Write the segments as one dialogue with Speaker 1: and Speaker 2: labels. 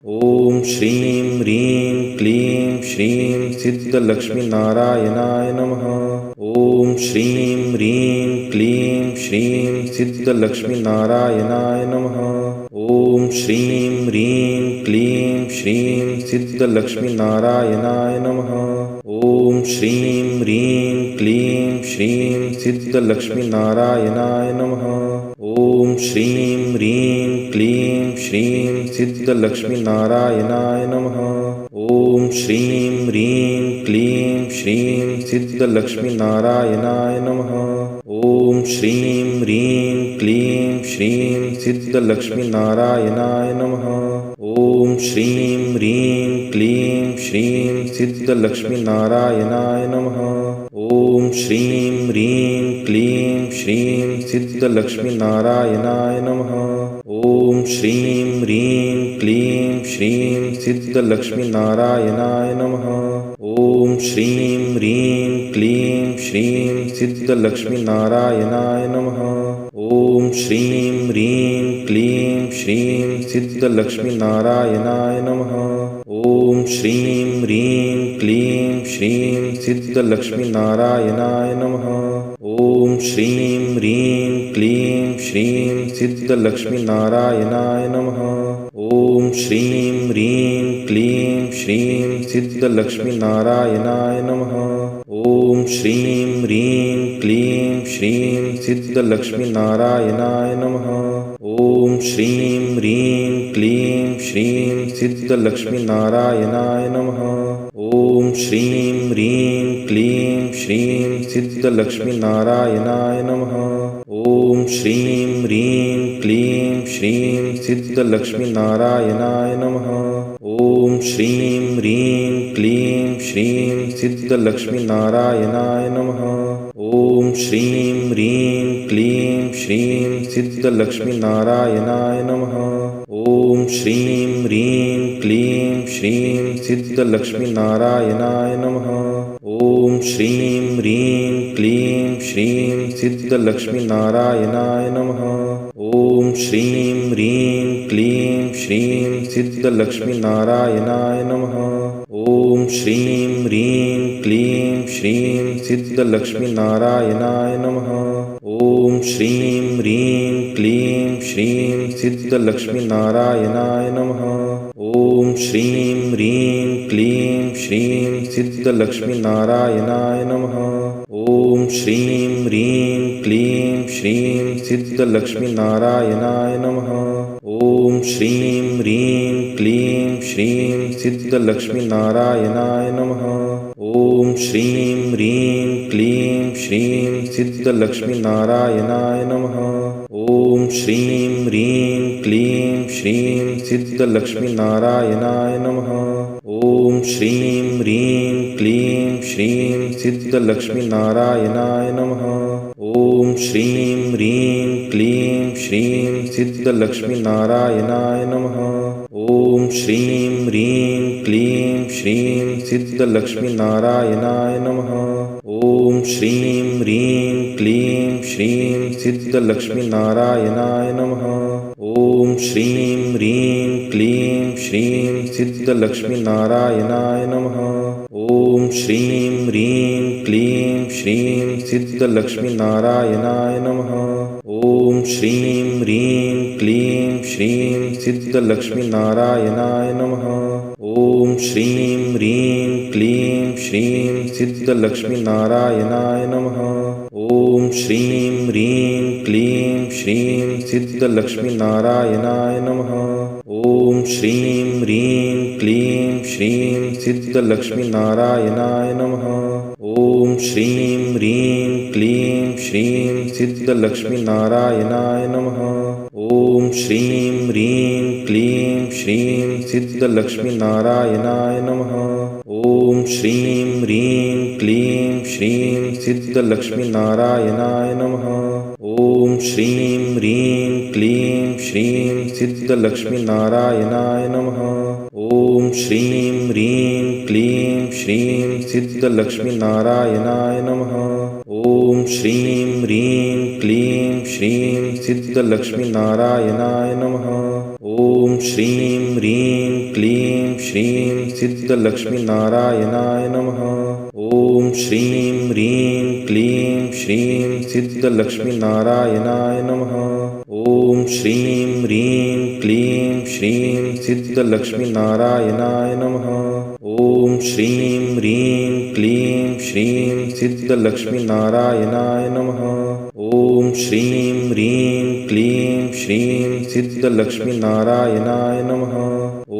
Speaker 1: ॐ श्रीं ह्रीं क्लीं श्रीं सिद्धलक्ष्मीनारायणाय नमः। ॐ श्रीं ह्रीं क्लीं श्रीं सिद्धलक्ष्मीनारायणाय नमः। ॐ श्रीं ह्रीं क्लीं श्रीं सिद्धलक्ष्मीनारायणाय नमः। ॐ श्रीं ह्रीं क्लीं श्रीं सिद्धलक्ष्मीनारायणाय नमः। ॐ श्रीं ह्रीं क्लीं श्रीं सिद्धलक्ष्मीनारायणाय नमः। ॐ श्रीं ह्रीं क्लीं श्रीं सिद्धलक्ष्मीनारायणाय नमः। ॐ श्रीं ह्रीं क्लीं श्रीं सिद्धलक्ष्मीनारायणाय नमः। ॐ श्रीं ह्रीं क्लीं श्रीं सिद्धलक्ष्मीनारायणाय नमः। ॐ श्रीं ह्रीं क्लीं श्रीं सिद्धलक्ष्मीनारायणाय नमः। ॐ श्रीं ह्रीं क्लीं श्रीं सिद्धलक्ष्मीनारायणाय नमः। ॐ श्रीं ह्रीं क्लीं श्रीं सिद्धलक्ष्मीनारायणाय नमः। ॐ श्रीं ह्रीं क्लीं श्रीं सिद्धलक्ष्मीनारायणाय नमः। ॐ श्रीं ह्रीं क्लीं श्रीं सिद्धलक्ष्मीनारायणाय नमः। ॐ श्रीं ह्रीं क्लीं श्रीं सिद्धलक्ष्मीनारायणाय नमः। ॐ श्रीं ह्रीं क्लीं श्रीं सिद्धलक्ष्मीनारायणाय नमः। ॐ श्रीं ह्रीं क्लीं श्रीं सिद्धलक्ष्मीनारायणाय नमः। ॐ श्रीं ह्रीं क्लीं श्रीं सिद्धलक्ष्मीनारायणाय नमः। ॐ श्रीं ह्रीं क्लीं श्रीं सिद्धलक्ष्मीनारायणाय नमः। ॐ श्रीं ह्रीं क्लीं श्रीं सिद्धलक्ष्मीनारायणाय नमः। ॐ श्रीं ह्रीं क्लीं श्रीं सिद्धलक्ष्मीनारायणाय नमः। ॐ श्रीं ह्रीं क्लीं श्रीं सिद्धलक्ष्मीनारायणाय नमः। ॐ श्रीं ह्रीं क्लीं श्रीं सिद्धलक्ष्मीनारायणाय नमः। ॐ श्रीं ह्रीं क्लीं श्रीं सिद्धलक्ष्मीनारायणाय नमः। ॐ श्रीं ह्रीं क्लीं श्रीं सिद्धलक्ष्मीनारायणाय नमः। ॐ श्रीं ह्रीं क्लीं श्रीं सिद्धलक्ष्मीनारायणाय नमः। ॐ श्रीं ह्रीं क्लीं श्रीं सिद्धलक्ष्मीनारायणाय नमः। ॐ श्रीं ह्रीं क्लीं श्रीं सिद्धलक्ष्मीनारायणाय नमः। ॐ श्रीं ह्रीं क्लीं श्रीं सिद्धलक्ष्मीनारायणाय नमः। ॐ श्रीं ह्रीं क्लीं श्रीं सिद्धलक्ष्मीनारायणाय नमः। ॐ श्रीं ह्रीं क्लीं श्रीं सिद्धलक्ष्मीनारायणाय नमः। ॐ श्रीं ह्रीं क्लीं श्रीं सिद्धलक्ष्मीनारायणाय नमः। ॐ श्रीं ह्रीं क्लीं श्रीं सिद्धलक्ष्मीनारायणाय नमः। ॐ श्रीं ह्रीं क्लीं श्रीं सिद्धलक्ष्मीनारायणाय नमः। ॐ श्रीं ह्रीं क्लीं श्रीं सिद्धलक्ष्मीनारायणाय नमः। ॐ श्रीं ह्रीं क्लीं श्रीं सिद्धलक्ष्मीनारायणाय नमः। ॐ श्रीं ह्रीं क्लीं श्रीं सिद्धलक्ष्मीनारायणाय नमः। ॐ श्रीं ह्रीं क्लीं श्रीं सिद्धलक्ष्मीनारायणाय नमः। ॐ श्रीं ह्रीं क्लीं श्रीं सिद्धलक्ष्मीनारायणाय नमः। ॐ श्रीं ह्रीं क्लीं श्रीं सिद्धलक्ष्मीनारायणाय नमः। ॐ श्रीं ह्रीं क्लीं श्रीं सिद्धलक्ष्मीनारायणाय नमः। ॐ श्रीं ह्रीं क्लीं श्रीं सिद्धलक्ष्मीनारायणाय नमः। ॐ श्रीं ह्रीं क्लीं श्रीं सिद्धलक्ष्मीनारायणाय नमः। ॐ श्रीं ह्रीं क्लीं श्रीं सिद्धलक्ष्मीनारायणाय नमः। ॐ श्रीं ह्रीं क्लीं श्रीं सिद्धलक्ष्मीनारायणाय नमः। ॐ श्रीं ह्रीं क्लीं श्रीं सिद्धलक्ष्मीनारायणाय नमः। ॐ श्रीं ह्रीं क्लीं श्रीं सिद्धलक्ष्मीनारायणाय नमः। ॐ श्रीं ह्रीं क्लीं श्रीं सिद्धलक्ष्मीनारायणाय नमः। ॐ श्रीं ह्रीं क्लीं श्रीं सिद्धलक्ष्मीनारायणाय नमः। ॐ श्रीं ह्रीं क्लीं श्रीं सिद्धलक्ष्मीनारायणाय नमः। ॐ श्रीं ह्रीं क्लीं श्रीं सिद्धलक्ष्मीनारायणाय नमः। ॐ श्रीं ह्रीं क्लीं श्रीं सिद्धलक्ष्मीनारायणाय नमः। ॐ श्रीं ह्रीं क्लीं श्रीं सिद्धलक्ष्मीनारायणाय नमः।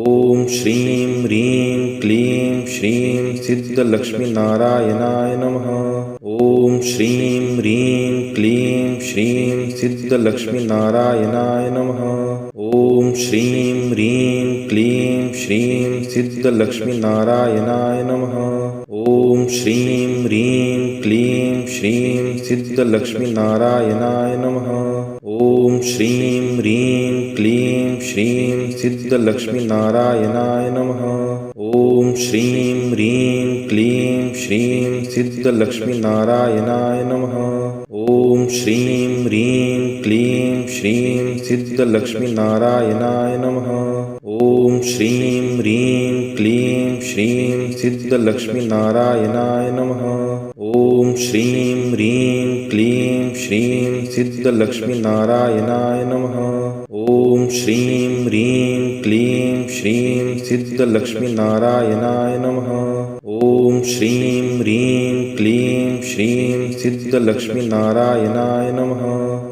Speaker 1: ॐ श्रीं ह्रीं क्लीं श्रीं सिद्धलक्ष्मीनारायणाय नमः। ॐ श्रीं ह्रीं क्लीं श्रीं सिद्धलक्ष्मीनारायणाय नमः। ॐ श्रीं ह्रीं क्लीं श्रीं सिद्धलक्ष्मीनारायणाय नमः। ॐ श्रीं ह्रीं क्लीं श्रीं सिद्धलक्ष्मीनारायणाय नमः। ॐ श्रीं ह्रीं क्लीं श्रीं सिद्धलक्ष्मीनारायणाय नमः। ॐ श्रीं ह्रीं क्लीं श्रीं सिद्धलक्ष्मीनारायणाय नमः। ॐ श्रीं ह्रीं क्लीं श्रीं सिद्धलक्ष्मीनारायणाय नमः। ॐ श्रीं ह्रीं क्लीं श्रीं सिद्धलक्ष्मीनारायणाय नमः। ॐ श्रीं ह्रीं क्लीं श्रीं सिद्धलक्ष्मीनारायणाय नमः। ॐ श्रीं ह्रीं क्लीं श्रीं सिद्धलक्ष्मीनारायणाय नमः। ॐ श्रीं ह्रीं क्लीं श्रीं सिद्धलक्ष्मीनारायणाय नमः।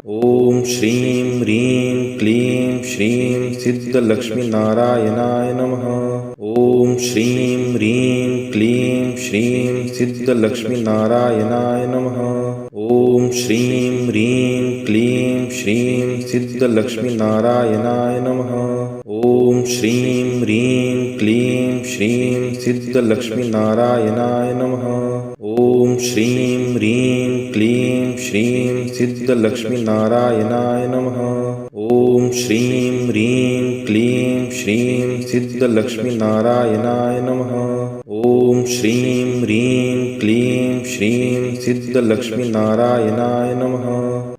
Speaker 1: ॐ श्रीं ह्रीं क्लीं श्रीं सिद्धलक्ष्मीनारायणाय नमः। ॐ श्रीं ह्रीं क्लीं श्रीं सिद्धलक्ष्मीनारायणाय नमः। ॐ श्रीं ह्रीं क्लीं श्रीं सिद्धलक्ष्मीनारायणाय नमः। ॐ श्रीं ह्रीं क्लीं श्रीं सिद्धलक्ष्मीनारायणाय नमः। ॐ श्रीं ह्रीं क्लीं श्रीं सिद्धलक्ष्मीनारायणाय नमः। ॐ श्रीं ह्रीं क्लीं श्रीं सिद्धलक्ष्मीनारायणाय नमः। ॐ श्रीं ह्रीं क्लीं श्रीं सिद्धलक्ष्मीनारायणाय नमः। ॐ श्रीं ह्रीं क्लीं श्रीं सिद्धलक्ष्मीनारायणाय नमः।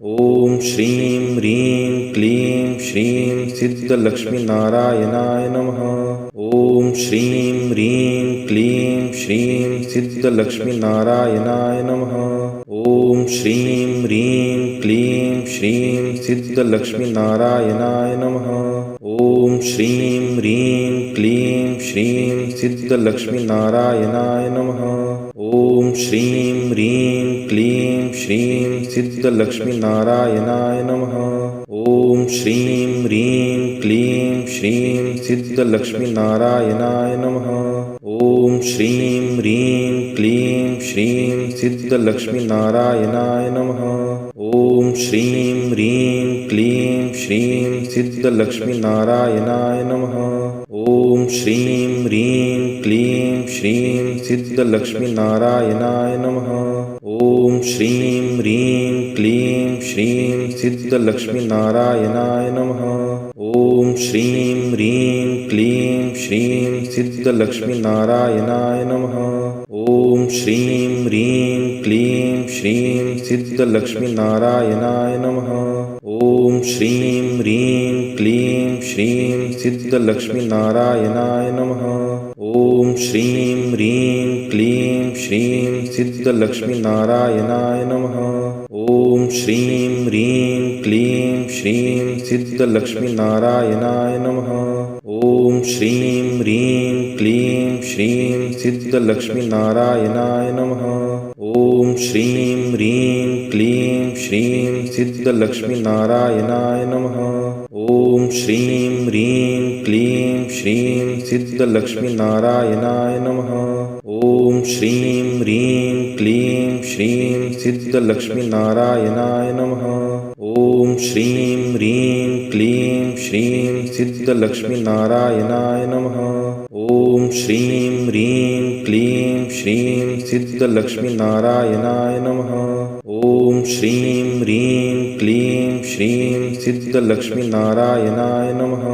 Speaker 1: ॐ श्रीं ह्रीं क्लीं श्रीं सिद्धलक्ष्मीनारायणाय नमः। ॐ श्रीं ह्रीं क्लीं श्रीं सिद्धलक्ष्मीनारायणाय नमः। ॐ श्रीं ह्रीं क्लीं श्रीं सिद्धलक्ष्मीनारायणाय नमः। ॐ श्रीं ह्रीं क्लीं श्रीं सिद्धलक्ष्मीनारायणाय नमः। ॐ श्रीं ह्रीं क्लीं श्रीं सिद्धलक्ष्मीनारायणाय नमः। ॐ श्रीं ह्रीं क्लीं श्रीं सिद्धलक्ष्मीनारायणाय नमः। ॐ श्रीं ह्रीं क्लीं श्रीं सिद्धलक्ष्मीनारायणाय नमः। ॐ श्रीं ह्रीं क्लीं श्रीं सिद्धलक्ष्मीनारायणाय नमः। ॐ श्रीं ह्रीं क्लीं श्रीं सिद्धलक्ष्मीनारायणाय नमः। ॐ श्रीं ह्रीं क्लीं श्रीं सिद्धलक्ष्मीनारायणाय नमः। ॐ श्रीं ह्रीं क्लीं श्रीं सिद्धलक्ष्मीनारायणाय नमः। ॐ श्रीं ह्रीं क्लीं श्रीं सिद्धलक्ष्मीनारायणाय नमः। ॐ श्रीं ह्रीं क्लीं श्रीं सिद्धलक्ष्मीनारायणाय नमः। ॐ श्रीं ह्रीं क्लीं श्रीं सिद्धलक्ष्मीनारायणाय नमः। ॐ श्रीं ह्रीं क्लीं श्रीं सिद्धलक्ष्मीनारायणाय नमः। ॐ श्रीं ह्रीं क्लीं श्रीं सिद्धलक्ष्मीनारायणाय नमः। ॐ श्रीं ह्रीं क्लीं श्रीं सिद्धलक्ष्मीनारायणाय नमः। ॐ श्रीं ह्रीं क्लीं श्रीं सिद्धलक्ष्मीनारायणाय नमः। ॐ श्रीं ह्रीं क्लीं श्रीं सिद्धलक्ष्मीनारायणाय नमः। ॐ श्रीं ह्रीं क्लीं श्रीं सिद्धलक्ष्मीनारायणाय नमः। ॐ श्रीं ह्रीं क्लीं श्रीं सिद्धलक्ष्मीनारायणाय नमः।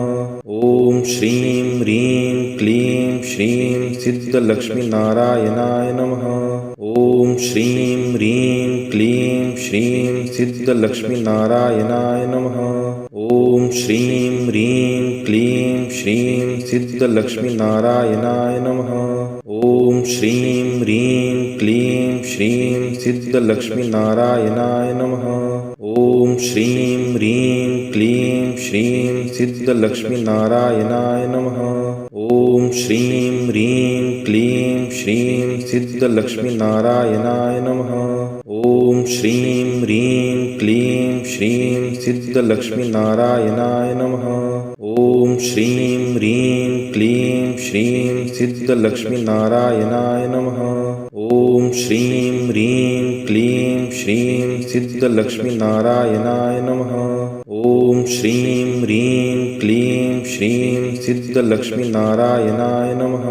Speaker 1: ॐ श्रीं ह्रीं क्लीं श्रीं सिद्धलक्ष्मीनारायणाय नमः। ॐ श्रीं ह्रीं क्लीं श्रीं सिद्धलक्ष्मीनारायणाय नमः। ॐ श्रीं ह्रीं क्लीं श्रीं सिद्धलक्ष्मीनारायणाय नमः। ॐ श्रीं ह्रीं क्लीं श्रीं सिद्धलक्ष्मीनारायणाय नमः। ॐ श्रीं ह्रीं क्लीं श्रीं सिद्धलक्ष्मीनारायणाय नमः। ॐ श्रीं ह्रीं क्लीं श्रीं सिद्धलक्ष्मीनारायणाय नमः। ॐ श्रीं ह्रीं क्लीं श्रीं सिद्धलक्ष्मीनारायणाय नमः। ॐ श्रीं ह्रीं क्लीं श्रीं सिद्धलक्ष्मीनारायणाय नमः। ॐ श्रीं ह्रीं क्लीं श्रीं सिद्धलक्ष्मीनारायणाय नमः। ॐ श्रीं ह्रीं क्लीं श्रीं सिद्धलक्ष्मीनारायणाय नमः।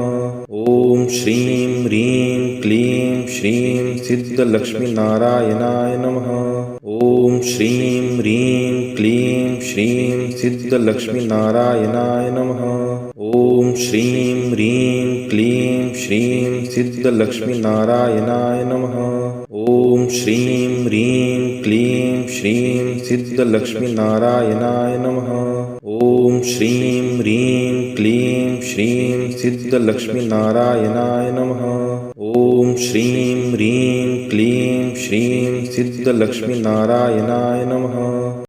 Speaker 1: ॐ श्रीं ह्रीं क्लीं श्रीं सिद्धलक्ष्मीनारायणाय नमः। ॐ श्रीं ह्रीं क्लीं श्रीं सिद्धलक्ष्मीनारायणाय नमः। ॐ श्रीं ह्रीं क्लीं श्रीं सिद्धलक्ष्मीनारायणाय नमः। ॐ श्रीं ह्रीं क्लीं श्रीं सिद्धलक्ष्मीनारायणाय नमः। ॐ श्रीं ह्रीं क्लीं श्रीं सिद्धलक्ष्मीनारायणाय नमः। ॐ श्रीं ह्रीं क्लीं श्रीं सिद्धलक्ष्मीनारायणाय नमः।